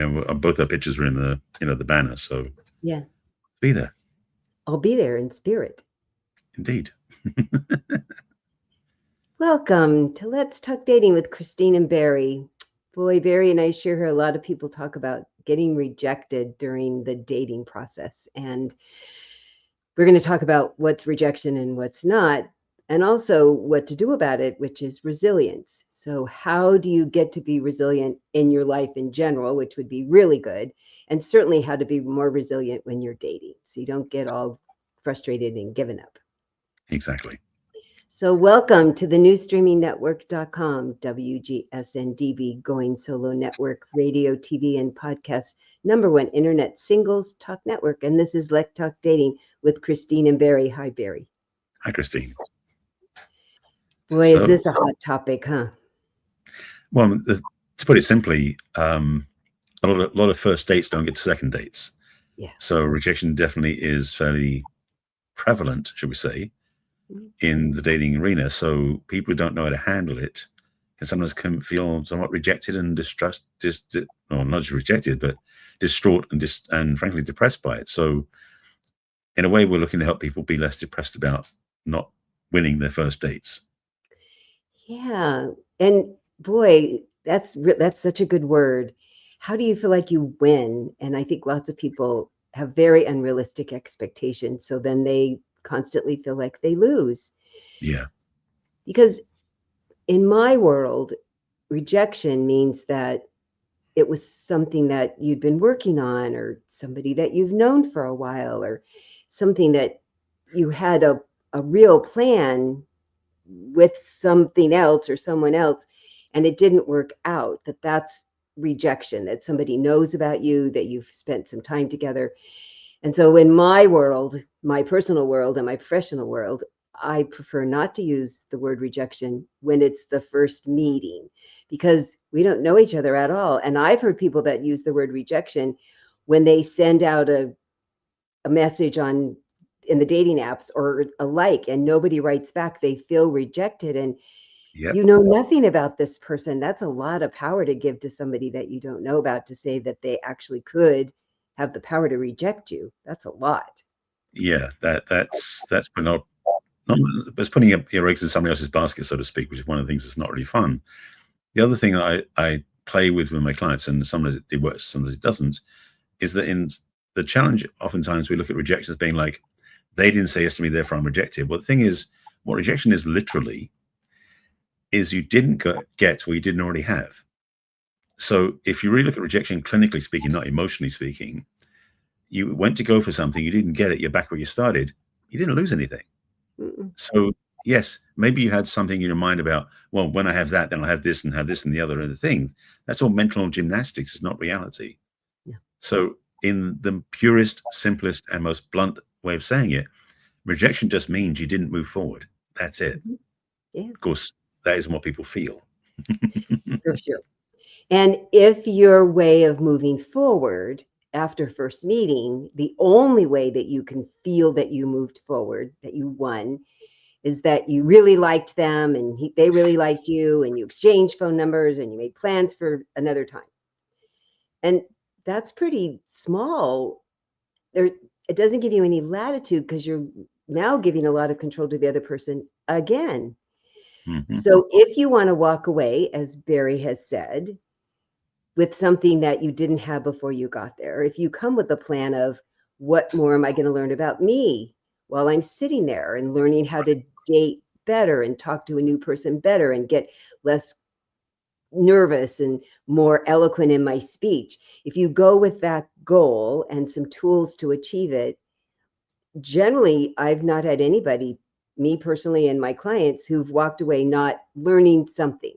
And both our pictures were in the banner. So Yeah, be there. I'll be there in spirit. Indeed. Welcome to Let's Talk Dating with Christine and Barry. Boy, Barry and I sure hear a lot of people talk about getting rejected during the dating process. And we're going to talk about what's rejection and what's not, and also what to do about it, which is resilience. So, how do you get to be resilient in your life in general, which would be really good, and certainly how to be more resilient when you're dating so you don't get all frustrated and given up. Exactly. So, welcome to the newstreamingnetwork.com, WGSN-DB, Going Solo Network, radio, TV, and podcast, #1 internet singles talk network. And this is Let's Talk Dating with Christine and Barry. Hi, Barry. Hi, Christine. Boy, is this a hot topic, huh? Well, to put it simply, a lot of first dates don't get to second dates. Yeah. So rejection definitely is fairly prevalent, should we say, in the dating arena. So people who don't know how to handle it can sometimes feel somewhat rejected and not just rejected, but distraught and frankly depressed by it. So in a way, we're looking to help people be less depressed about not winning their first dates. Yeah. And boy, that's such a good word. How do you feel like you win? And I think lots of people have very unrealistic expectations. So then they constantly feel like they lose. Yeah. Because in my world, rejection means that it was something that you'd been working on, or somebody that you've known for a while, or something that you had a real plan with something else or someone else, and it didn't work out. That's rejection, that somebody knows about you, that you've spent some time together. And so in my world, my personal world and my professional world, I prefer not to use the word rejection when it's the first meeting, because we don't know each other at all. And I've heard people that use the word rejection when they send out a message in the dating apps or a like, and nobody writes back. They feel rejected, and you know nothing about this person. That's a lot of power to give to somebody that you don't know about, to say that they actually could have the power to reject you. That's a lot. Yeah, that's it's putting your eggs in somebody else's basket, so to speak, which is one of the things that's not really fun. The other thing I play with my clients, and sometimes it works, sometimes it doesn't, is that in the challenge, oftentimes we look at rejection as being like, they didn't say yes to me, therefore I'm rejected. Well, the thing is, what rejection is literally is you didn't get what you didn't already have. So if you really look at rejection clinically speaking, not emotionally speaking, you went to go for something, you didn't get it, you're back where you started, you didn't lose anything. So yes, maybe you had something in your mind about, well, when I have that, then I'll have this and the other thing. That's all mental gymnastics. It's not reality. Yeah. So in the purest, simplest, and most blunt way of saying it, rejection just means you didn't move forward. That's it. Yeah. Of course, that isn't what people feel. For sure. And if your way of moving forward after first meeting, the only way that you can feel that you moved forward, that you won, is that you really liked them and they really liked you, and you exchanged phone numbers and you made plans for another time. And that's pretty small. It doesn't give you any latitude, because you're now giving a lot of control to the other person again. So if you want to walk away, as Barry has said, with something that you didn't have before you got there, if you come with a plan of, what more am I going to learn about me while I'm sitting there, and learning how to date better and talk to a new person better and get less nervous and more eloquent in my speech. If you go with that goal and some tools to achieve it, generally, I've not had anybody, me personally and my clients, who've walked away not learning something,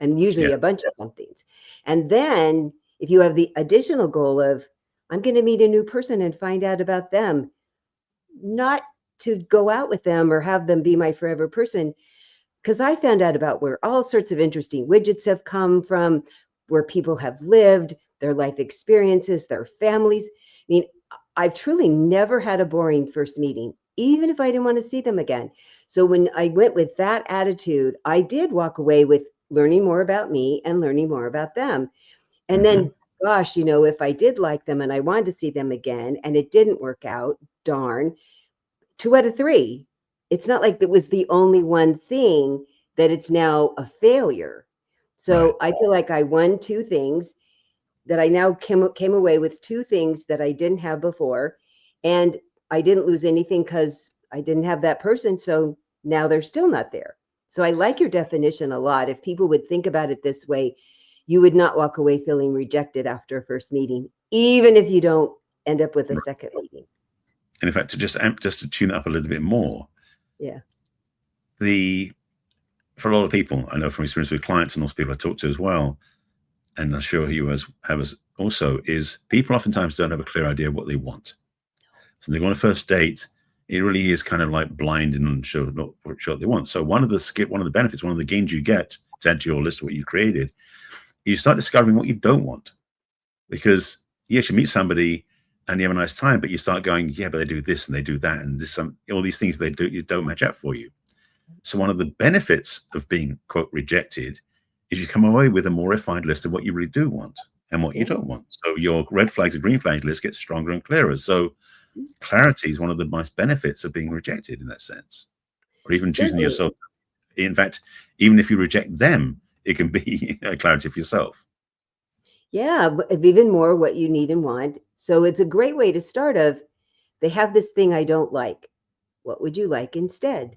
and usually a bunch of somethings. And then if you have the additional goal of, I'm going to meet a new person and find out about them, not to go out with them or have them be my forever person, because I found out about where all sorts of interesting widgets have come from, where people have lived, their life experiences, their families. I mean, I've truly never had a boring first meeting, even if I didn't want to see them again. So when I went with that attitude, I did walk away with learning more about me and learning more about them. And then gosh, if I did like them and I wanted to see them again and it didn't work out, darn, 2 out of 3. It's not like it was the only one thing that it's now a failure. Right. So I feel like I won 2 things, that I now came away with 2 things that I didn't have before, and I didn't lose anything because I didn't have that person, so now they're still not there. So I like your definition a lot. If people would think about it this way, you would not walk away feeling rejected after a first meeting, even if you don't end up with a second meeting. And in fact, to tune it up a little bit more, Yeah. For a lot of people, I know from experience with clients and also people I talk to as well, and I'm sure you have as also, is people oftentimes don't have a clear idea of what they want. So they go on a first date, it really is kind of like blind and unsure what they want. So one of the benefits, one of the gains you get to add to your list of what you created, you start discovering what you don't want. Because yes, you meet somebody and you have a nice time, but you start going, yeah, but they do this and they do that, and all these things they do, you don't match up for you. So one of the benefits of being, quote, rejected is you come away with a more refined list of what you really do want and what you don't want. So your red flags and green flag list gets stronger and clearer. So clarity is one of the nice benefits of being rejected in that sense, or even choosing yourself. In fact, even if you reject them, it can be a clarity for yourself. Yeah, but even more what you need and want. So it's a great way to start they have this thing I don't like. What would you like instead?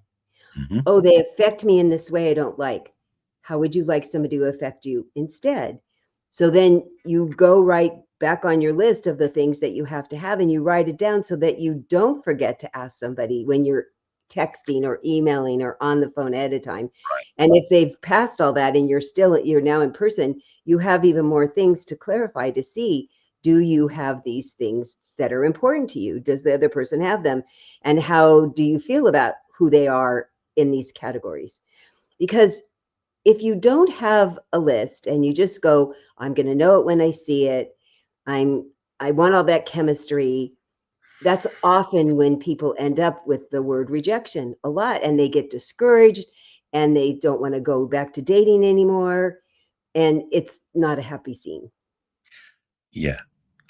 Mm-hmm. Oh, they affect me in this way I don't like. How would you like somebody to affect you instead? So then you go right back on your list of the things that you have to have and you write it down so that you don't forget to ask somebody when you're texting or emailing or on the phone ahead of time. Right. And if they've passed all that and you're now in person, you have even more things to clarify to see, do you have these things that are important to you? Does the other person have them? And how do you feel about who they are in these categories? Because if you don't have a list and you just go, I'm going to know it when I see it, I want all that chemistry, that's often when people end up with the word rejection a lot, and they get discouraged and they don't want to go back to dating anymore, and it's not a happy scene. Yeah.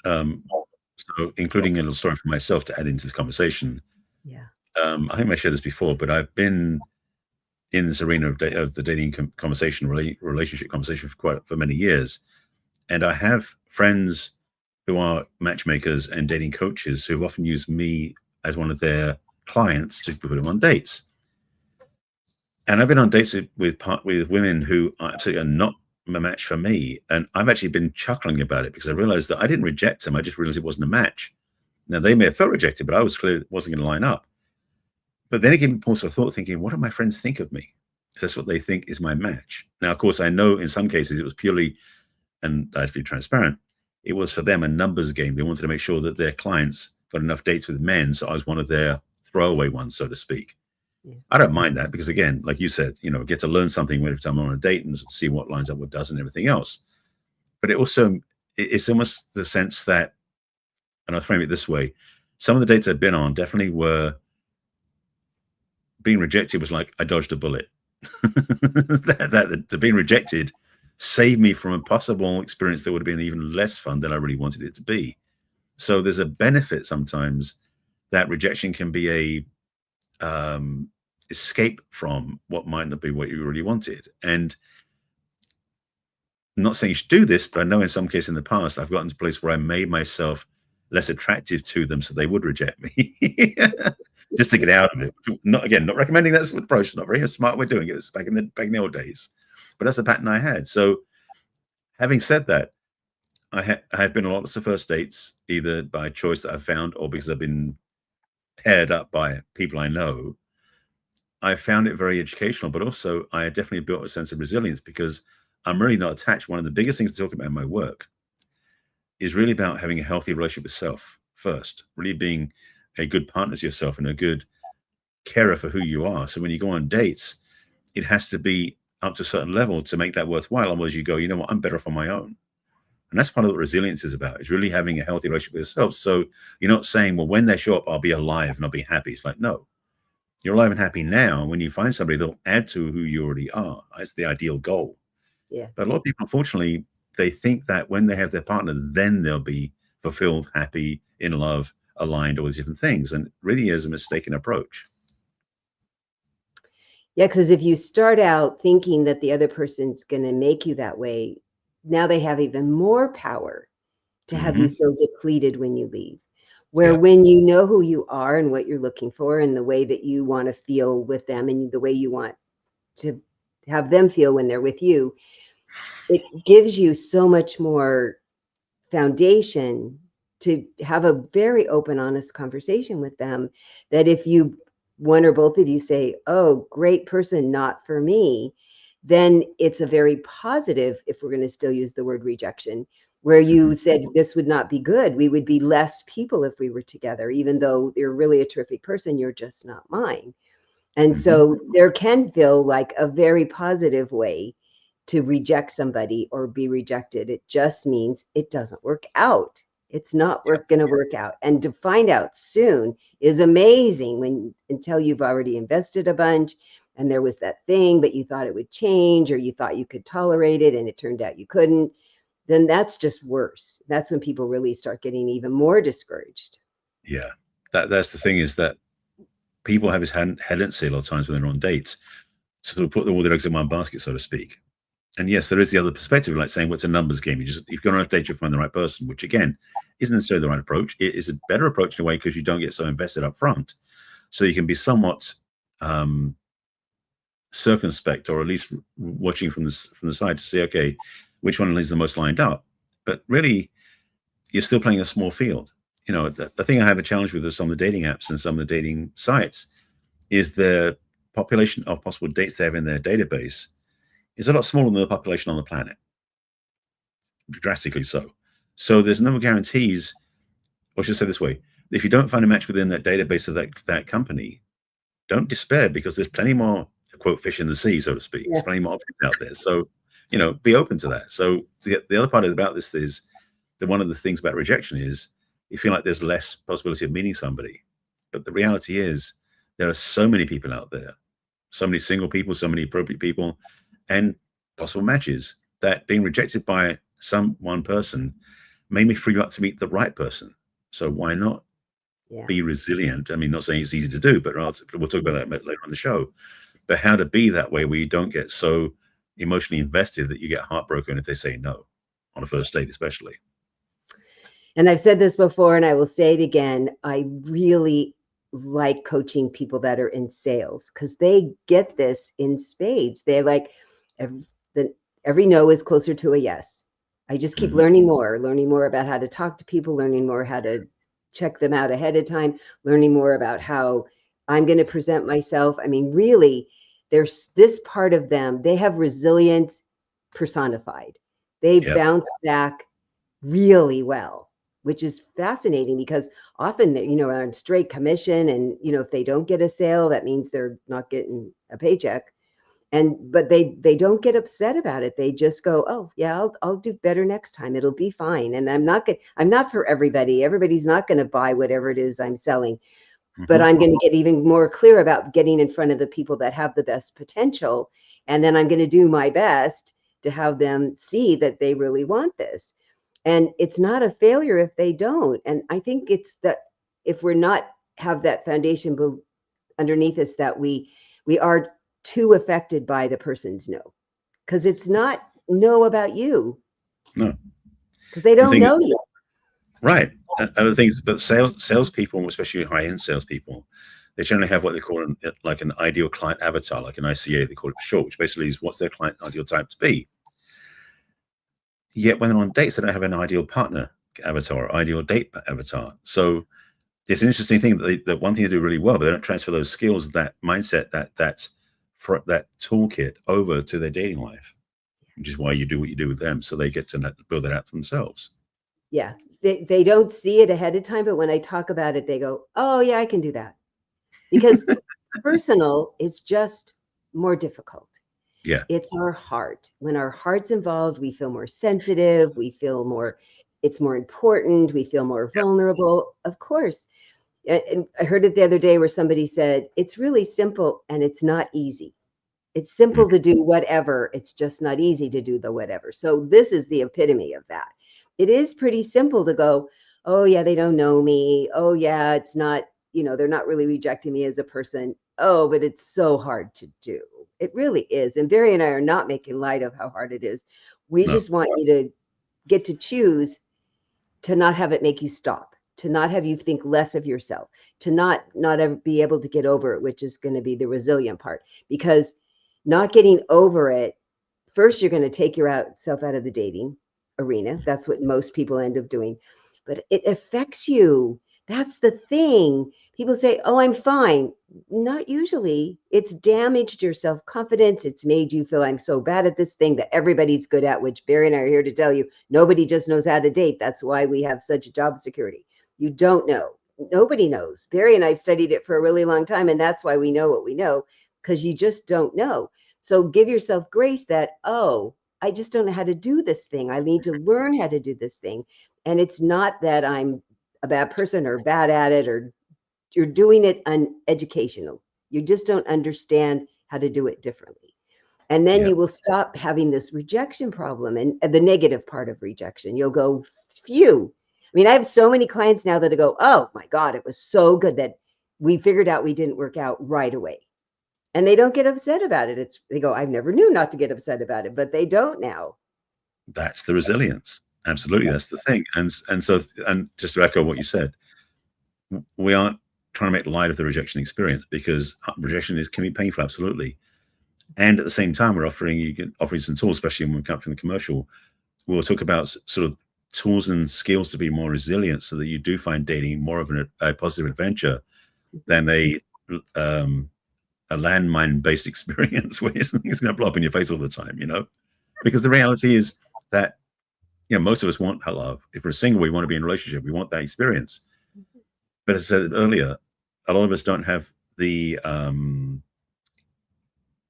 So including a little story for myself to add into this conversation. Yeah. I think I shared this before, but I've been in this arena of the dating conversation, relationship conversation for many years. And I have friends who are matchmakers and dating coaches who often use me as one of their clients to put them on dates. And I've been on dates with women who absolutely are not a match for me. And I've actually been chuckling about it because I realized that I didn't reject them. I just realized it wasn't a match. Now, they may have felt rejected, but I was clear it wasn't going to line up. But then it gave me pause for thought, thinking, what do my friends think of me? That's what they think is my match. Now, of course, I know in some cases it was purely, and I have to be transparent, it was for them a numbers game. They wanted to make sure that their clients got enough dates with men, so I was one of their throwaway ones, so to speak. Yeah. I don't mind that because, again, like you said, get to learn something every time I'm on a date and see what lines up, what doesn't, and everything else. But it's almost the sense that, and I'll frame it this way, some of the dates I've been on definitely were being rejected was like I dodged a bullet. that being rejected saved me from a possible experience that would have been even less fun than I really wanted it to be. So there's a benefit sometimes that rejection can be a escape from what might not be what you really wanted. And I'm not saying you should do this, but I know in some cases in the past I've gotten to a place where I made myself less attractive to them so they would reject me. Just to get out of it. Not recommending that's approach, not very smart way of doing it. It's back in the old days. But that's a pattern I had. So having said that, I have been on lots of first dates, either by choice that I've found or because I've been paired up by people I know. I found it very educational, but also I definitely built a sense of resilience because I'm really not attached. One of the biggest things to talk about in my work is really about having a healthy relationship with self first, really being a good partner to yourself and a good carer for who you are. So when you go on dates, it has to be up to a certain level to make that worthwhile. Otherwise you go, you know what, I'm better off on my own. And that's part of what resilience is about, is really having a healthy relationship with yourself. So you're not saying, well, when they show up, I'll be alive and I'll be happy. It's like, no, you're alive and happy now. And when you find somebody, they'll add to who you already are. That's the ideal goal. Yeah. But a lot of people, unfortunately, they think that when they have their partner, then they'll be fulfilled, happy, in love, aligned, all these different things. And it really is a mistaken approach. Yeah, because if you start out thinking that the other person's going to make you that way, now they have even more power to have you feel depleted when you leave. Where Yeah. when you know who you are and what you're looking for and the way that you want to feel with them and the way you want to have them feel when they're with you, it gives you so much more foundation to have a very open, honest conversation with them, that if you, one or both of you say, oh, great person, not for me, then it's a very positive, if we're going to still use the word rejection, where you said this would not be good. We would be less people if we were together, even though you're really a terrific person, you're just not mine. And so there can feel like a very positive way to reject somebody or be rejected. It just means it doesn't work out. It's not going to work out. And to find out soon is amazing when until you've already invested a bunch and there was that thing, but you thought it would change or you thought you could tolerate it and it turned out you couldn't. Then that's just worse. That's when people really start getting even more discouraged. Yeah. That's the thing, is that people have this tendency a lot of times when they're on dates to sort of put all their eggs in one basket, so to speak. And yes, there is the other perspective, like saying, well, it's a numbers game. If you go on a date, you find the right person, which again, isn't necessarily the right approach. It is a better approach in a way because you don't get so invested up front. So you can be somewhat circumspect, or at least watching from the side to see, okay, which one is the most lined up. But really, you're still playing a small field. You know, the thing I have a challenge with some of the dating apps and some of the dating sites is the population of possible dates they have in their database is a lot smaller than the population on the planet, drastically so. So there's no guarantees, or should I say this way, if you don't find a match within that database of that company, don't despair, because there's plenty more, quote, fish in the sea, so to speak. Yeah. There's plenty more options out there. So, you know, be open to that. So the other part about this is that one of the things about rejection is you feel like there's less possibility of meeting somebody. But the reality is there are so many people out there, so many single people, so many appropriate people, and possible matches, that being rejected by one person may free you up to meet the right person. So why not be resilient? I mean, not saying it's easy to do, but we'll talk about that later on the show. But how to be that way where you don't get so emotionally invested that you get heartbroken if they say no on a first date, especially. And I've said this before, and I will say it again. I really like coaching people that are in sales because they get this in spades. They're like, every no is closer to a yes. I just keep learning more about how to talk to people, learning more how to check them out ahead of time, learning more about how I'm going to present myself. I mean, really, there's this part of them. They have resilience personified. They bounce back really well, which is fascinating because often they're, you know, on straight commission, and, you know, if they don't get a sale, that means they're not getting a paycheck. But they don't get upset about it. They just go, oh yeah, I'll do better next time. It'll be fine. And I'm not for everybody. Everybody's not going to buy whatever it is I'm selling, but I'm going to get even more clear about getting in front of the people that have the best potential. And then I'm going to do my best to have them see that they really want this. And it's not a failure if they don't. And I think it's that if we're not have that foundation underneath us, that we are too affected by the person's no, because it's not no about you. No, because they don't know you. Right. Other things, but salespeople, especially high-end salespeople, they generally have what they call like an ideal client avatar, like an ICA, they call it for short, which basically is what's their client ideal type to be. Yet when they're on dates, they don't have an ideal partner avatar, or ideal date avatar. So it's an interesting thing that one thing they do really well, but they don't transfer those skills, that mindset, that toolkit over to their dating life, which is why you do what you do with them, so they get to build that out for themselves. Yeah, they don't see it ahead of time, but when I talk about it, they go, oh yeah, I can do that. Because personal is just more difficult. Yeah. It's our heart. When our heart's involved, we feel more sensitive, we feel more, it's more important, we feel more vulnerable, of course. And I heard it the other day where somebody said, it's really simple and it's not easy. It's simple to do whatever. It's just not easy to do the whatever. So this is the epitome of that. It is pretty simple to go, oh yeah, they don't know me. Oh yeah, it's not, they're not really rejecting me as a person. Oh, but it's so hard to do. It really is. And Barry and I are not making light of how hard it is. We just want you to get to choose to not have it make you stop, to not have you think less of yourself, to not ever be able to get over it, which is going to be the resilient part. Because not getting over it, first, you're going to take yourself out of the dating arena. That's what most people end up doing. But it affects you. That's the thing. People say, oh, I'm fine. Not usually. It's damaged your self-confidence. It's made you feel I'm so bad at this thing that everybody's good at, which Barry and I are here to tell you, nobody just knows how to date. That's why we have such job security. You don't know. Nobody knows. Barry and I have studied it for a really long time, and that's why we know what we know, because you just don't know. So give yourself grace that, oh, I just don't know how to do this thing. I need to learn how to do this thing. And it's not that I'm a bad person or bad at it, or you're doing it uneducational. You just don't understand how to do it differently. And then you will stop having this rejection problem and the negative part of rejection. You'll go, phew. I mean, I have so many clients now that go, oh my God, it was so good that we figured out we didn't work out right away. And they don't get upset about it. They go, I never knew not to get upset about it, but they don't now. That's the resilience. Absolutely. That's the thing. And so just to echo what you said, we aren't trying to make light of the rejection experience, because rejection can be painful. Absolutely. And at the same time, we're offering some tools, especially when we come from the commercial. We'll talk about sort of tools and skills to be more resilient, so that you do find dating more of a positive adventure than a landmine-based experience where something's going to blow up in your face all the time, because the reality is that, most of us want love. If we're single, we want to be in a relationship. We want that experience. But as I said earlier, a lot of us don't have the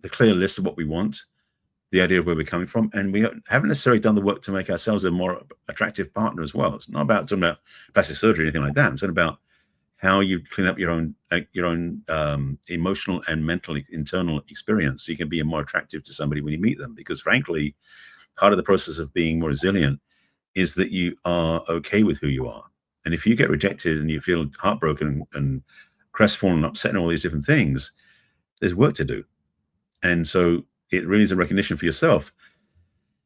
clear list of what we want, the idea of where we're coming from, and we haven't necessarily done the work to make ourselves a more attractive partner as well. It's not about talking about plastic surgery or anything like that. It's talking about how you clean up your own emotional and mental internal experience, so you can be more attractive to somebody when you meet them. Because frankly, part of the process of being more resilient is that you are okay with who you are. And if you get rejected and you feel heartbroken and crestfallen and upset and all these different things, there's work to do. And so it really is a recognition for yourself.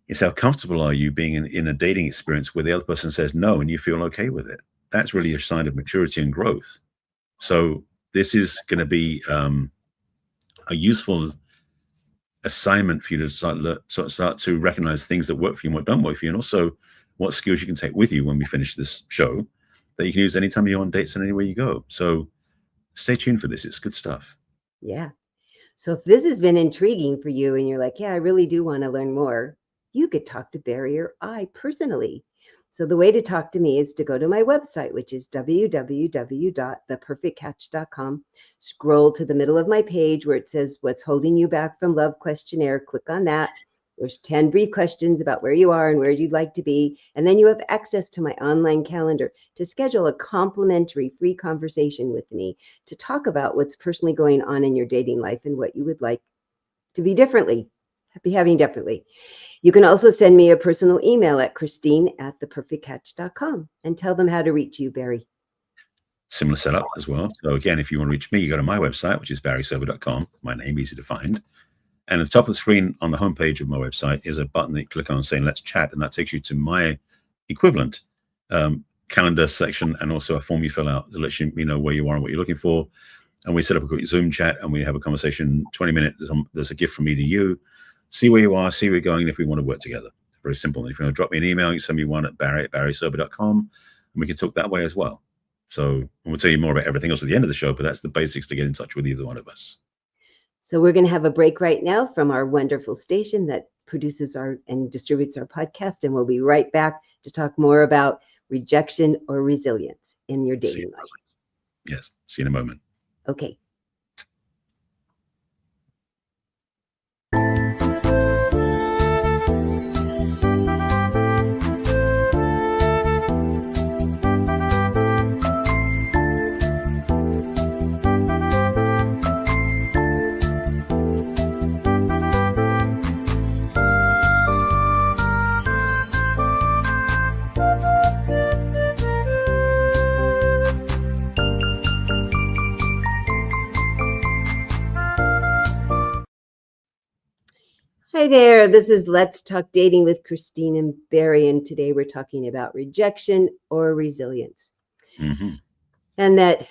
It's how comfortable are you being in a dating experience where the other person says no and you feel okay with it. That's really a sign of maturity and growth. So this is going to be a useful assignment for you to start to recognize things that work for you and what don't work for you, and also what skills you can take with you when we finish this show that you can use anytime you're on dates and anywhere you go. So stay tuned for this. It's good stuff. Yeah. So if this has been intriguing for you and you're like, yeah, I really do want to learn more, you could talk to Barry or I personally. So the way to talk to me is to go to my website, which is www.theperfectcatch.com. Scroll to the middle of my page where it says What's Holding You Back from Love questionnaire. Click on that. There's 10 brief questions about where you are and where you'd like to be. And then you have access to my online calendar to schedule a complimentary free conversation with me to talk about what's personally going on in your dating life and what you would like to be having differently. You can also send me a personal email at Christine@theperfectcatch.com and tell them how to reach you, Barry. Similar setup as well. So again, if you want to reach me, you go to my website, which is barryselby.com. My name, easy to find. And at the top of the screen on the homepage of my website is a button that you click on saying let's chat, and that takes you to my equivalent calendar section, and also a form you fill out to let you know where you are and what you're looking for. And we set up a quick Zoom chat and we have a conversation, 20 minutes. There's a gift from me to you. See where you are, see where you're going, and if we want to work together. Very simple. If you want to drop me an email, you send me one at barry@barryselby.com, and we can talk that way as well. So we'll tell you more about everything else at the end of the show, but that's the basics to get in touch with either one of us. So we're going to have a break right now from our wonderful station that produces and distributes our podcast, and we'll be right back to talk more about rejection or resilience in your dating life. Yes, see you in a moment. Okay. Hi there, this is Let's Talk Dating with Christine and Barry, and today we're talking about rejection or resilience. Mm-hmm. And that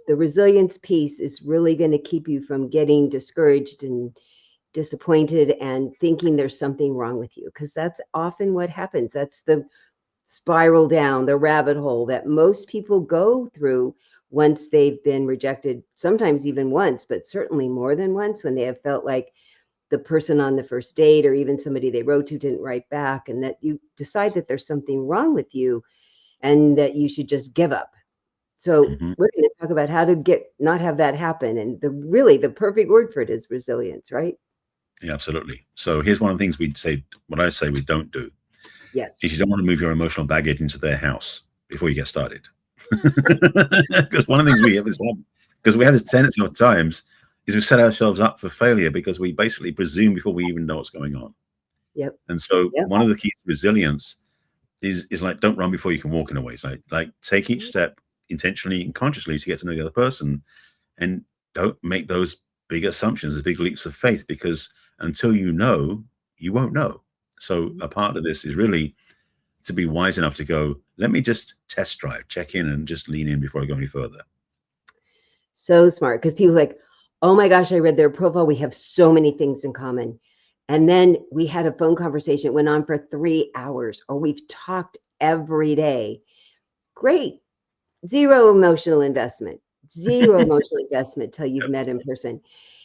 the resilience piece is really going to keep you from getting discouraged and disappointed and thinking there's something wrong with you, because that's often what happens. That's the spiral down the rabbit hole that most people go through once they've been rejected, sometimes even once, but certainly more than once, when they have felt like the person on the first date or even somebody they wrote to didn't write back, and that you decide that there's something wrong with you and that you should just give up. So Mm-hmm. we're going to talk about how to not have that happen. And the perfect word for it is resilience, right? Yeah, absolutely. So here's one of the things what I say we don't do Yes. is you don't want to move your emotional baggage into their house before you get started. Because one of the things we have this tendency at times is we set ourselves up for failure because we basically presume before we even know what's going on. Yep. And so Yep. one of the keys to resilience is like, don't run before you can walk in a way. It's like take each step intentionally and consciously to get to know the other person, and don't make those big assumptions, big leaps of faith, because until you know, you won't know. So a part of this is really to be wise enough to go, let me just test drive, check in, and just lean in before I go any further. So smart, because people are like, oh my gosh, I read their profile. We have so many things in common. And then we had a phone conversation. It went on for 3 hours, or we've talked every day. Great. Zero emotional investment. Zero emotional investment till you've met in person,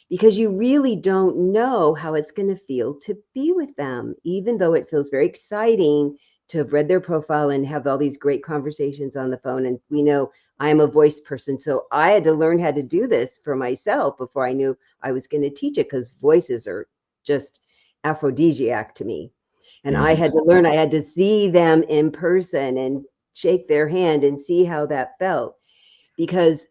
because you really don't know how it's going to feel to be with them, even though it feels very exciting to have read their profile and have all these great conversations on the phone. And we know I am a voice person, so I had to learn how to do this for myself before I knew I was going to teach it, because voices are just aphrodisiac to me. And I had to learn, I had to see them in person and shake their hand and see how that felt, because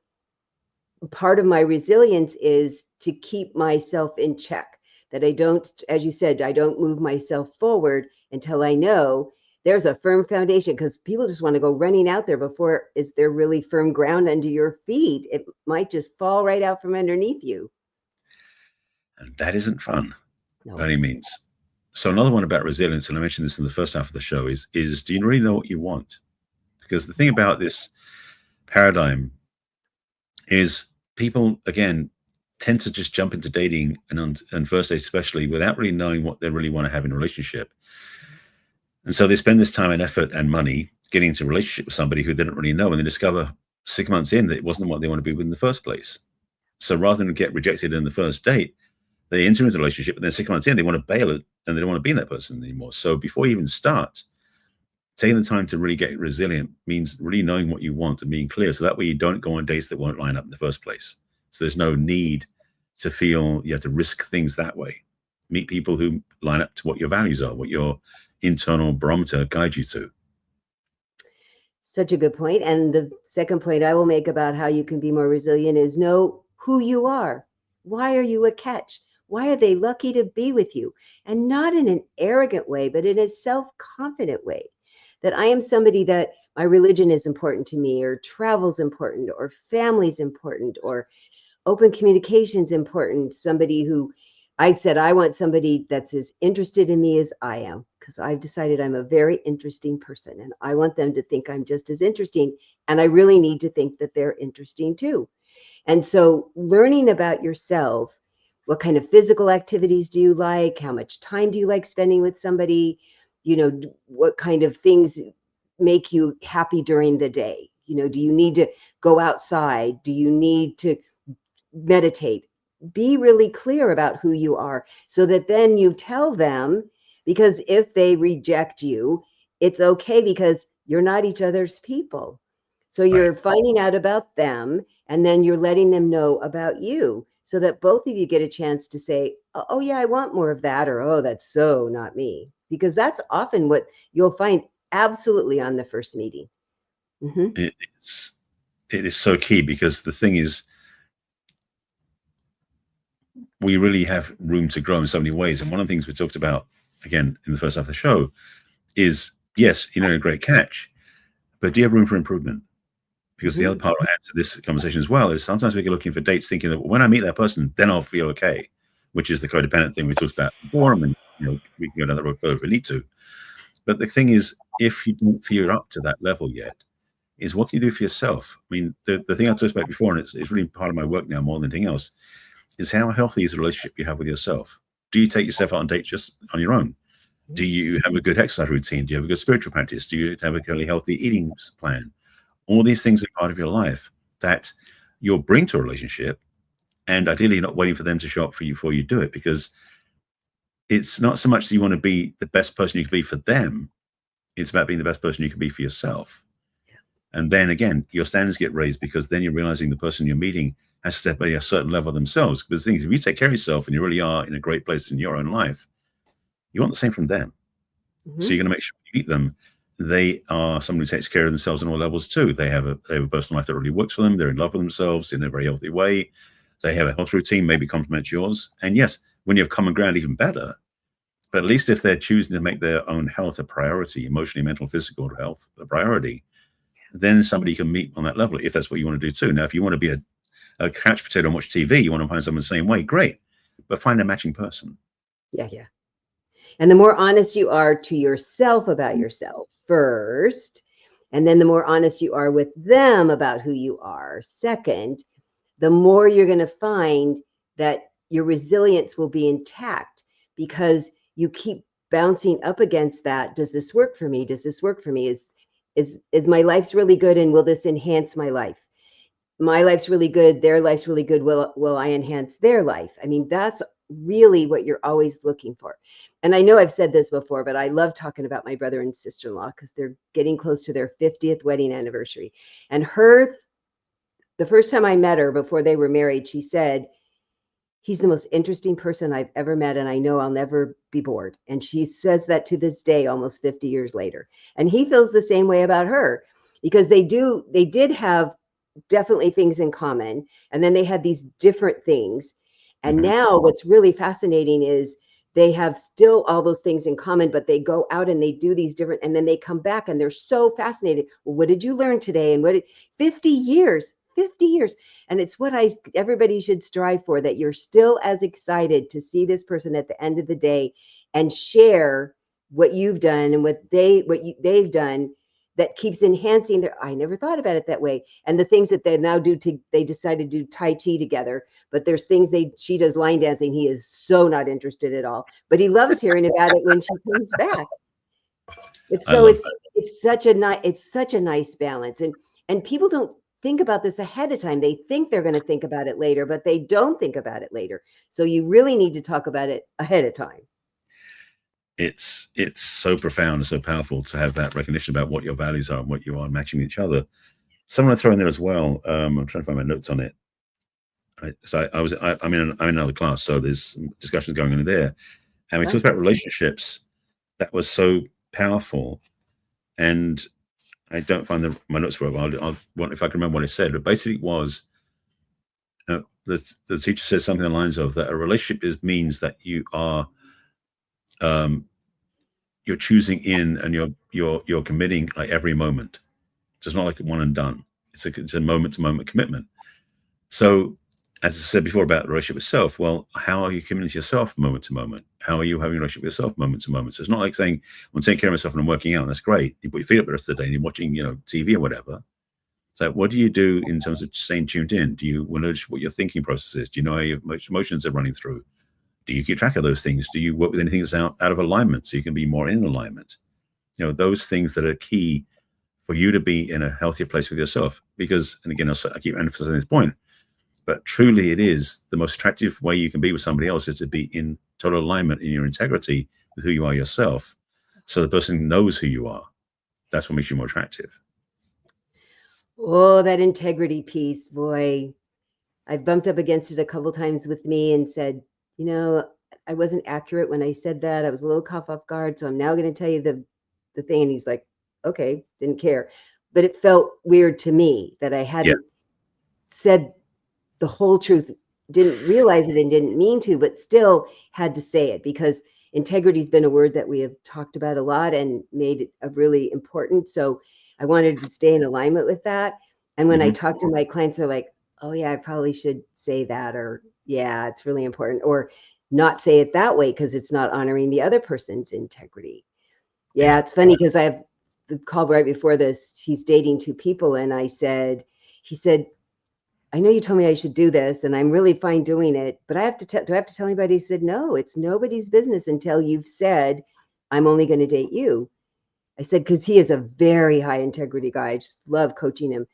part of my resilience is to keep myself in check, that I don't, as you said, I don't move myself forward until I know there's a firm foundation, because people just want to go running out there before is there really firm ground under your feet. It might just fall right out from underneath you. And that isn't fun by No. any means. So another one about resilience, and I mentioned this in the first half of the show, is do you really know what you want? Because the thing about this paradigm is people, again, tend to just jump into dating and first dates especially without really knowing what they really want to have in a relationship. And so they spend this time and effort and money getting into a relationship with somebody who they don't really know, and they discover 6 months in that it wasn't what they want to be with in the first place. So rather than get rejected in the first date, they enter into a relationship, and then 6 months in, they want to bail it and they don't want to be in that person anymore. So before you even start, taking the time to really get resilient means really knowing what you want and being clear. So that way you don't go on dates that won't line up in the first place. So there's no need to feel you have to risk things that way. Meet people who line up to what your values are, what your internal barometer guides you to. Such a good point. And the second point I will make about how you can be more resilient is know who you are. Why are you a catch? Why are they lucky to be with you? And not in an arrogant way, but in a self-confident way. That I am somebody that my religion is important to me, or travel's important, or family's important, or open communication's important. Somebody who I said, I want somebody that's as interested in me as I am, because I've decided I'm a very interesting person, and I want them to think I'm just as interesting. And I really need to think that they're interesting too. And so learning about yourself, what kind of physical activities do you like? How much time do you like spending with somebody? What kind of things make you happy during the day? Do you need to go outside? Do you need to meditate? Be really clear about who you are, so that then you tell them, because if they reject you, it's okay, because you're not each other's people. So you're Right. finding out about them, and then you're letting them know about you, so that both of you get a chance to say, oh yeah, I want more of that, or oh, that's so not me. Because that's often what you'll find absolutely on the first meeting. Mm-hmm. It is so key, because the thing is, we really have room to grow in so many ways. And one of the things we talked about, again, in the first half of the show is, yes, a great catch, but do you have room for improvement? Because the Mm-hmm. other part I add to this conversation as well is sometimes we get looking for dates thinking that when I meet that person, then I'll feel okay, which is the codependent thing we talked about before. we can go down that road further if we need to. But the thing is, if you don't feel you're up to that level yet, is what can you do for yourself? I mean, the thing I talked about before, and it's really part of my work now more than anything else, is how healthy is the relationship you have with yourself? Do you take yourself out on dates just on your own? Do you have a good exercise routine? Do you have a good spiritual practice? Do you have a really healthy eating plan? All these things are part of your life that you'll bring to a relationship, and ideally you're not waiting for them to show up for you before you do it, because it's not so much that you want to be the best person you can be for them. It's about being the best person you can be for yourself. And then again, your standards get raised, because then you're realizing the person you're meeting has to step at a certain level themselves. Because the thing is, if you take care of yourself and you really are in a great place in your own life, you want the same from them. So you're going to make sure you meet them, they are someone who takes care of themselves on all levels too. They have a personal life that really works for them. They're in love with themselves in a very healthy way. They have a health routine, maybe complements yours. And yes, when you have common ground, even better. But at least if they're choosing to make their own health a priority, emotionally, mental, physical health a priority, then somebody can meet on that level, if that's what you want to do too. Now, if you want to be a couch potato and watch TV, you want to find someone the same way, great. But find a matching person. Yeah. And the more honest you are to yourself about yourself first, and then the more honest you are with them about who you are second, the more you're going to find that your resilience will be intact, because you keep bouncing up against that. Does this work for me? Does this work for me? Is my life's really good, and will this enhance my life? My life's really good, their life's really good. Will I enhance their life? I mean, that's really what you're always looking for. And I know I've said this before, but I love talking about my brother and sister-in-law, because they're getting close to their 50th wedding anniversary. And the first time I met her before they were married, she said, he's the most interesting person I've ever met, and I know I'll never be bored. And she says that to this day, almost 50 years later. And he feels the same way about her, because they did have definitely things in common, and then they had these different things. And now what's really fascinating is they have still all those things in common, but they go out and they do these different, and then they come back and they're so fascinated. Well, what did you learn today? And 50 years. And it's what everybody should strive for, that you're still as excited to see this person at the end of the day and share what you've done and what they've done, that keeps enhancing I never thought about it that way. And the things that they now do, they decided to do Tai Chi together, but there's things she does line dancing. He is so not interested at all, but he loves hearing about it when she comes back. It's such a nice balance. And people don't think about this ahead of time. They think they're going to think about it later, but they don't think about it later. So you really need to talk about it ahead of time. It's so profound and so powerful to have that recognition about what your values are and what you are matching with each other. Someone I throw in there as well. I'm trying to find my notes on it. I'm in another class, so there's discussions going on in there, and we talked about relationships. That was so powerful, and I don't find my notes for a while. If I can remember what it said, but basically it was the teacher says something along the lines of that a relationship means that you are you're choosing in, and you're committing like every moment. So it's not like one and done. It's a moment to moment commitment. So as I said before about the relationship itself, well, how are you committing to yourself moment to moment? How are you having a relationship with yourself moment to moment? So it's not like saying, I'm taking care of myself and I'm working out, and that's great. You put your feet up the rest of the day and you're watching, TV or whatever. So what do you do in terms of staying tuned in? Do you acknowledge what your thinking process is? Do you know how your emotions are running through? Do you keep track of those things? Do you work with anything that's out of alignment so you can be more in alignment? Those things that are key for you to be in a healthier place with yourself. Because, and again, I keep emphasizing this point, but truly it is the most attractive way you can be with somebody else is to be in total alignment in your integrity with who you are yourself. So the person knows who you are. That's what makes you more attractive. Oh, that integrity piece, boy. I bumped up against it a couple times with me and said, I wasn't accurate when I said that. I was a little caught off guard. So I'm now going to tell you the thing. And he's like, okay, didn't care. But it felt weird to me that I hadn't said the whole truth, didn't realize it and didn't mean to, but still had to say it, because integrity has been a word that we have talked about a lot and made it a really important. So I wanted to stay in alignment with that. And when I talk to my clients, they're like, oh yeah, I probably should say that, or yeah, it's really important. Or not say it that way because it's not honoring the other person's integrity. Yeah, Yeah. it's funny because I have the call right before this. He's dating two people, and he said, I know you told me I should do this, and I'm really fine doing it, but do I have to tell anybody? He said, no, it's nobody's business until you've said, I'm only going to date you. I said, because he is a very high integrity guy. I just love coaching him.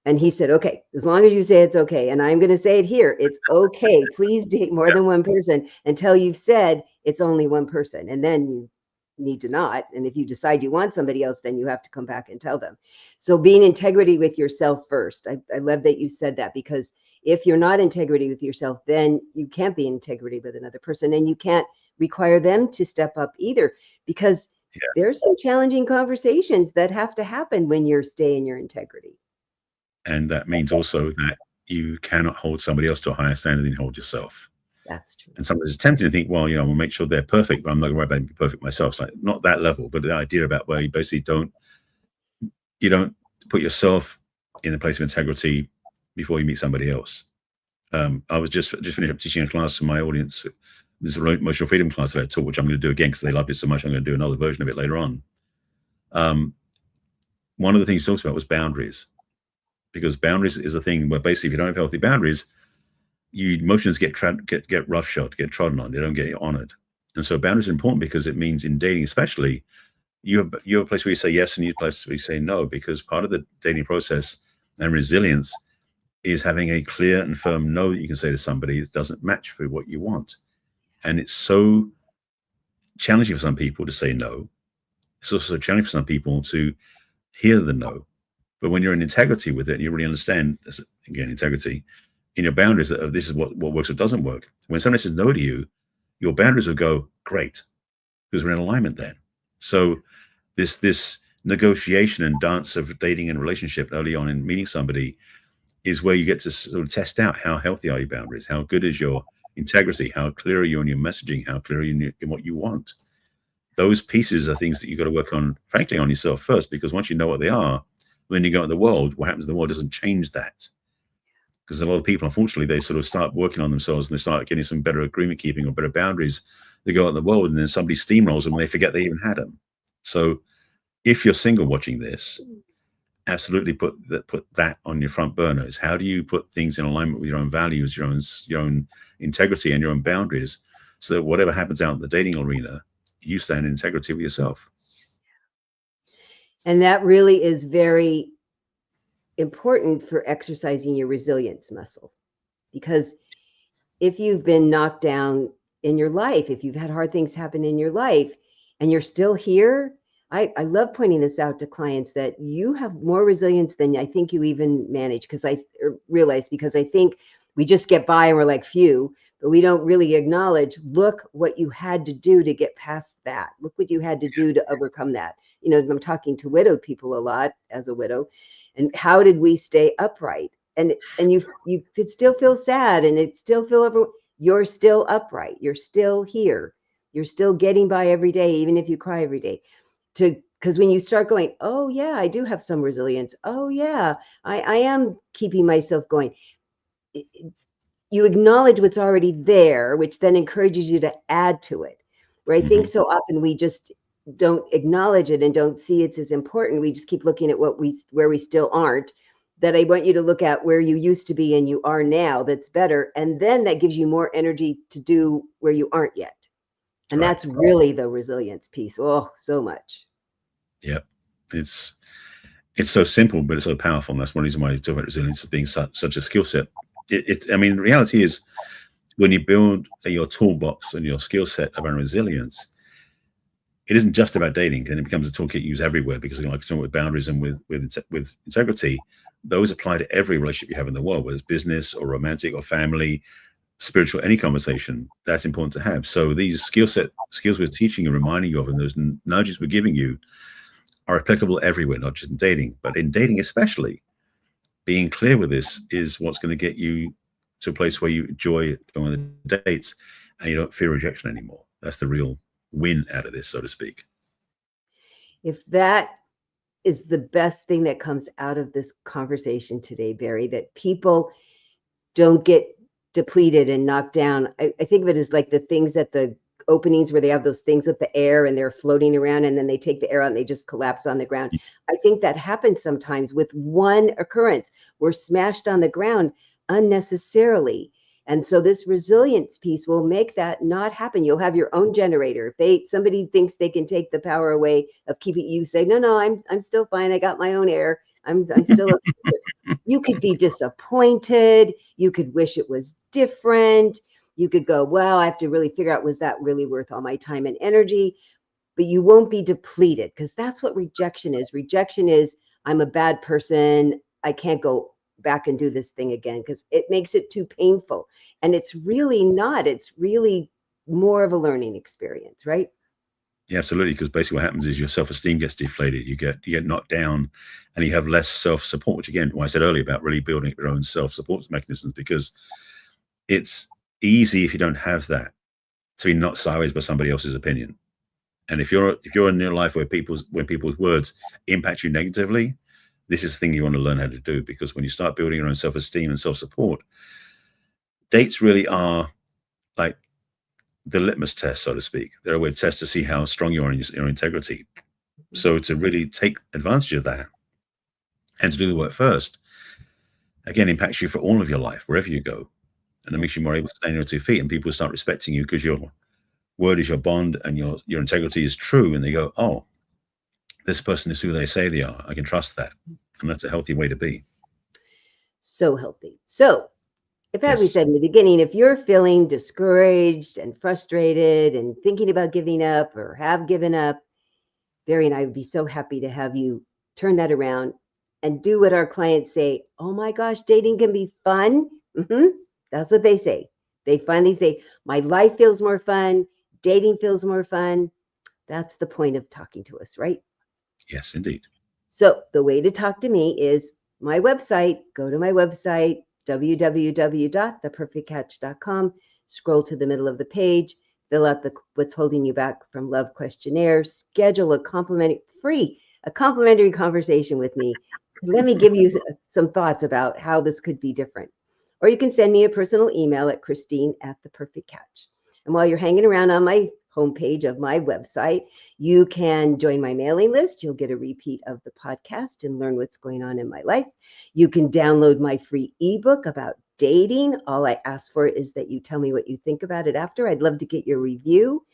And he said, okay, as long as you say it's okay. And I'm going to say it here. It's okay. Please date more than one person until you've said it's only one person. And then you need to not. And if you decide you want somebody else, then you have to come back and tell them. So being integrity with yourself first. I love that you said that, because if you're not integrity with yourself, then you can't be integrity with another person, and you can't require them to step up either, because Yeah. there's some challenging conversations that have to happen when you're staying in your integrity. And that means also that you cannot hold somebody else to a higher standard than you hold yourself. That's true. And sometimes it's tempting to think, well, we'll make sure they're perfect, but I'm not going to worry about being perfect myself. It's like, not that level, but the idea about where you basically you don't put yourself in a place of integrity before you meet somebody else. I was just finished up teaching a class for my audience. This is a emotional freedom class that I taught, which I'm going to do again because they loved it so much. I'm going to do another version of it later on. One of the things he talks about was boundaries, because boundaries is a thing where basically if you don't have healthy boundaries, emotions get roughshod, get trodden on. They don't get honored. And so boundaries are important because it means in dating, especially, you have a place where you say yes and you have a place where you say no, because part of the dating process and resilience is having a clear and firm no that you can say to somebody that doesn't match for what you want. And it's so challenging for some people to say no. It's also challenging for some people to hear the no. But when you're in integrity with it, and you really understand, again, integrity in your boundaries, that this is what works or doesn't work. When somebody says no to you, your boundaries will go, great, because we're in alignment then. So this negotiation and dance of dating and relationship early on in meeting somebody is where you get to sort of test out how healthy are your boundaries, how good is your integrity, how clear are you in your messaging, how clear are you in what you want. Those pieces are things that you've got to work on, frankly, on yourself first, because once you know what they are, when you go out in the world, what happens in the world doesn't change that. Because a lot of people, unfortunately, they sort of start working on themselves and they start getting some better agreement keeping or better boundaries. They go out in the world and then somebody steamrolls them and they forget they even had them. So if you're single watching this, absolutely put that on your front burners. How do you put things in alignment with your own values, your own integrity and your own boundaries, so that whatever happens out in the dating arena, you stand in integrity with yourself? And that really is very important for exercising your resilience muscle, because if you've been knocked down in your life, if you've had hard things happen in your life and you're still here, I love pointing this out to clients, that you have more resilience than I think you even manage, because I realize, because I think we just get by and we're like, phew, but we don't really acknowledge, look what you had to do to get past that. Look what you had to do to overcome that. I'm talking to widowed people a lot as a widow, and how did we stay upright? And you could still feel sad and it still feel you're still upright. You're still here. You're still getting by every day, even if you cry every day. Because when you start going, oh yeah, I do have some resilience. Oh yeah, I am keeping myself going. You acknowledge what's already there, which then encourages you to add to it. Where I think so often we just don't acknowledge it and don't see it's as important. We just keep looking at where we still aren't. That I want you to look at where you used to be and you are now. That's better, and then that gives you more energy to do where you aren't yet. And Right. that's really the resilience piece. Oh, so much. Yep. It's so simple, but it's so powerful. And that's one reason why you talk about resilience as being such a skill set. I mean, the reality is, when you build your toolbox and your skill set around resilience, it isn't just about dating, and it becomes a toolkit you use everywhere, because, like talking with boundaries and with integrity, those apply to every relationship you have in the world, whether it's business or romantic or family, spiritual, any conversation. That's important to have. So these skills we're teaching and reminding you of, and those nudges we're giving you, are applicable everywhere, not just in dating, but in dating especially. Being clear with this is what's going to get you to a place where you enjoy going on the dates and you don't fear rejection anymore. That's the real win out of this, so to speak. If that is the best thing that comes out of this conversation today, Barry, that people don't get depleted and knocked down. I think of it as like the things at the openings where they have those things with the air and they're floating around, and then they take the air out and they just collapse on the ground. I think that happens sometimes with one occurrence. We're smashed on the ground unnecessarily. And so this resilience piece will make that not happen. You'll have your own generator. If somebody thinks they can take the power away of keeping you, say, no, I'm still fine. I got my own air. I'm still you could be disappointed. You could wish it was different. You could go, well, I have to really figure out, was that really worth all my time and energy? But you won't be depleted, because that's what rejection is. Rejection is, I'm a bad person. I can't go back and do this thing again because it makes it too painful. And it's really not. It's really more of a learning experience, right? Yeah, absolutely. Because basically what happens is your self-esteem gets deflated. You get knocked down, and you have less self-support, which again, what I said earlier about really building up your own self-support mechanisms, because it's easy, if you don't have that, to be knocked sideways by somebody else's opinion. And if you're in your life where people's words impact you negatively, this is the thing you want to learn how to do, because when you start building your own self-esteem and self-support, dates really are like the litmus test, so to speak. They're a way to test to see how strong you are in your integrity. So to really take advantage of that and to do the work first, again, impacts you for all of your life, wherever you go. And it makes you more able to stand on your 2 feet, and people start respecting you because your word is your bond and your integrity is true. And they go, oh, this person is who they say they are. I can trust that. And that's a healthy way to be. So healthy. So as we said in the beginning, if you're feeling discouraged and frustrated and thinking about giving up or have given up, Barry and I would be so happy to have you turn that around and do what our clients say. Oh my gosh, dating can be fun. That's what they say. They finally say, my life feels more fun. Dating feels more fun. That's the point of talking to us, right? Yes, indeed. So the way to talk to me is my website. Go to my website, www.theperfectcatch.com. Scroll to the middle of the page, fill out what's holding you back from love questionnaire, schedule a complimentary conversation with me. Let me give you some thoughts about how this could be different. Or you can send me a personal email at Christine@theperfectcatch. And while you're hanging around on my homepage of my website, you can join my mailing list. You'll get a repeat of the podcast and learn what's going on in my life. You can download my free ebook about dating. All I ask for is that you tell me what you think about it after. I'd love to get your review.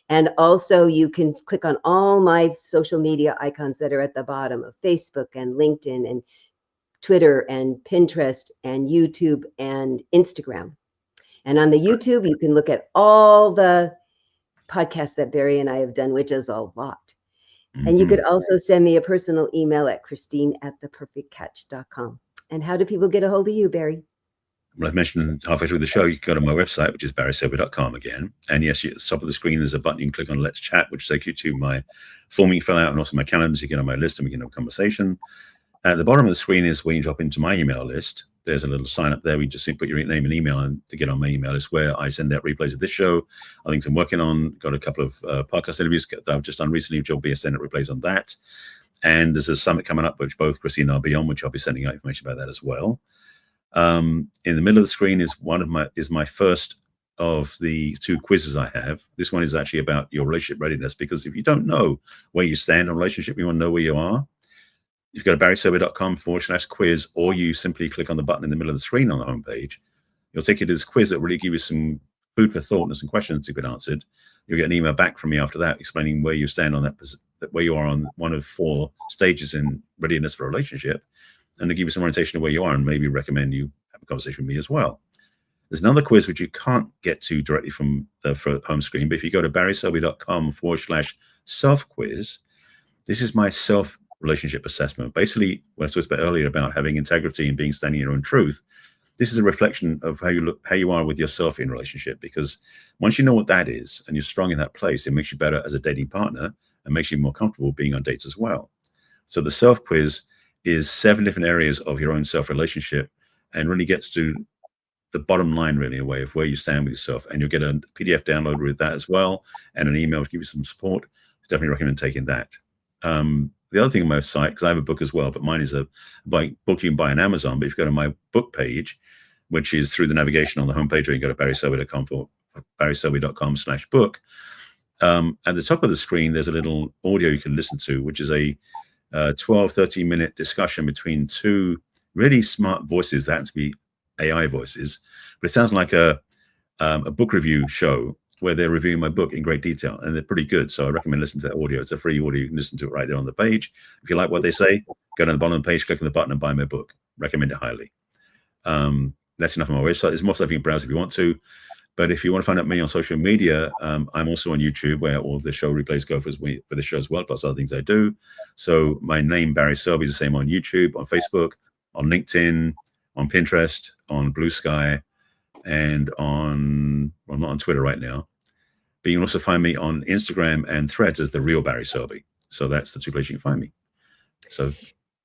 And also you can click on all my social media icons that are at the bottom of Facebook and LinkedIn and Twitter and Pinterest and YouTube and Instagram. And on the YouTube, you can look at all the podcasts that Barry and I have done, which is a lot. And you could also send me a personal email at Christine@theperfectcatch.com. And how do people get a hold of you, Barry? Well, I've mentioned halfway through the show, you can go to my website, which is barryselby.com again. And yes, at the top of the screen, there's a button you can click on Let's Chat, which takes you to my form you fill out and also my calendar. You get on my list and we can have a conversation. At the bottom of the screen is where you drop into my email list. There's a little sign up there. We just put your name and email in to get on my email list, where I send out replays of this show. I think I'm working on, got a couple of podcast interviews that I've just done recently, which will be sending out replays on that. And there's a summit coming up, which both Chrissy and I'll be on, which I'll be sending out information about that as well. In the middle of the screen is my first of the 2 quizzes I have. This one is actually about your relationship readiness, because if you don't know where you stand on a relationship, you want to know where you are. If you go to barryselby.com/quiz, or you simply click on the button in the middle of the screen on the homepage, it'll take you to this quiz that will really give you some food for thought and some questions to get answered. You'll get an email back from me after that explaining where you stand on that, where you are on one of 4 stages in readiness for a relationship, and to give you some orientation of where you are and maybe recommend you have a conversation with me as well. There's another quiz which you can't get to directly from the home screen, but if you go to barryselby.com/self-quiz, this is my self-relationship assessment. Basically, what I talked about earlier about having integrity and standing in your own truth, this is a reflection of how you are with yourself in relationship. Because once you know what that is and you're strong in that place, it makes you better as a dating partner and makes you more comfortable being on dates as well. So the self-quiz is 7 different areas of your own self-relationship and really gets to the bottom line, really, a way of where you stand with yourself. And you'll get a PDF download with that as well, and an email to give you some support. Definitely recommend taking that. The other thing on my site, because I have a book as well, but mine is a book you can buy on Amazon. But if you go to my book page, which is through the navigation on the homepage, or you can go to barryselby.com/book. At the top of the screen, there's a little audio you can listen to, which is a 12, 13-minute discussion between two really smart voices that happen to be AI voices, but it sounds like a book review show where they're reviewing my book in great detail, and they're pretty good. So I recommend listening to that audio. It's a free audio. You can listen to it right there on the page. If you like what they say, go down the bottom of the page, click on the button and buy my book. Recommend it highly. That's enough on my website. There's more stuff you can browse if you want to. But if you want to find out me on social media, I'm also on YouTube, where all the show replays go for the show as well, plus other things I do. So my name, Barry Selby, is the same on YouTube, on Facebook, on LinkedIn, on Pinterest, on Blue Sky, and I'm not on Twitter right now. But you can also find me on Instagram and Threads as the real Barry Selby. So that's the two places you can find me. So.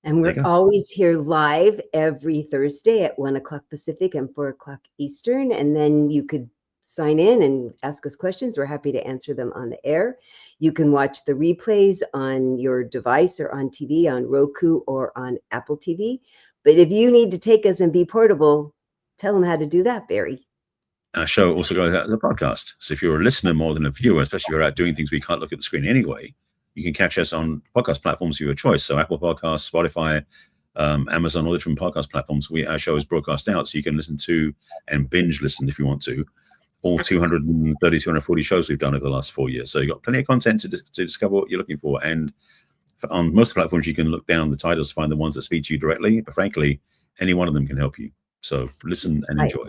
And we're always here live every Thursday at 1 o'clock Pacific and 4 o'clock Eastern. And then you could sign in and ask us questions. We're happy to answer them on the air. You can watch the replays on your device or on TV, on Roku or on Apple TV. But if you need to take us and be portable, tell them how to do that, Barry. Our show also goes out as a podcast. So if you're a listener more than a viewer, especially if you're out doing things we can't look at the screen anyway, you can catch us on podcast platforms of your choice. So Apple Podcasts, Spotify, Amazon, all the different podcast platforms. Our show is broadcast out, so you can listen to and binge listen if you want to. All 230, 240 shows we've done over the last 4 years. So you've got plenty of content to discover what you're looking for. And on most platforms, you can look down the titles to find the ones that speak to you directly. But frankly, any one of them can help you. So listen and enjoy.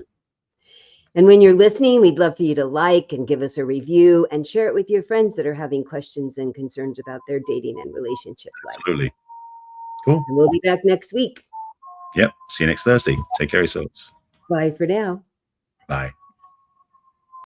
And when you're listening, we'd love for you to like and give us a review and share it with your friends that are having questions and concerns about their dating and relationship life. Absolutely. Cool. And we'll be back next week. Yep. See you next Thursday. Take care of yourselves. Bye for now. Bye.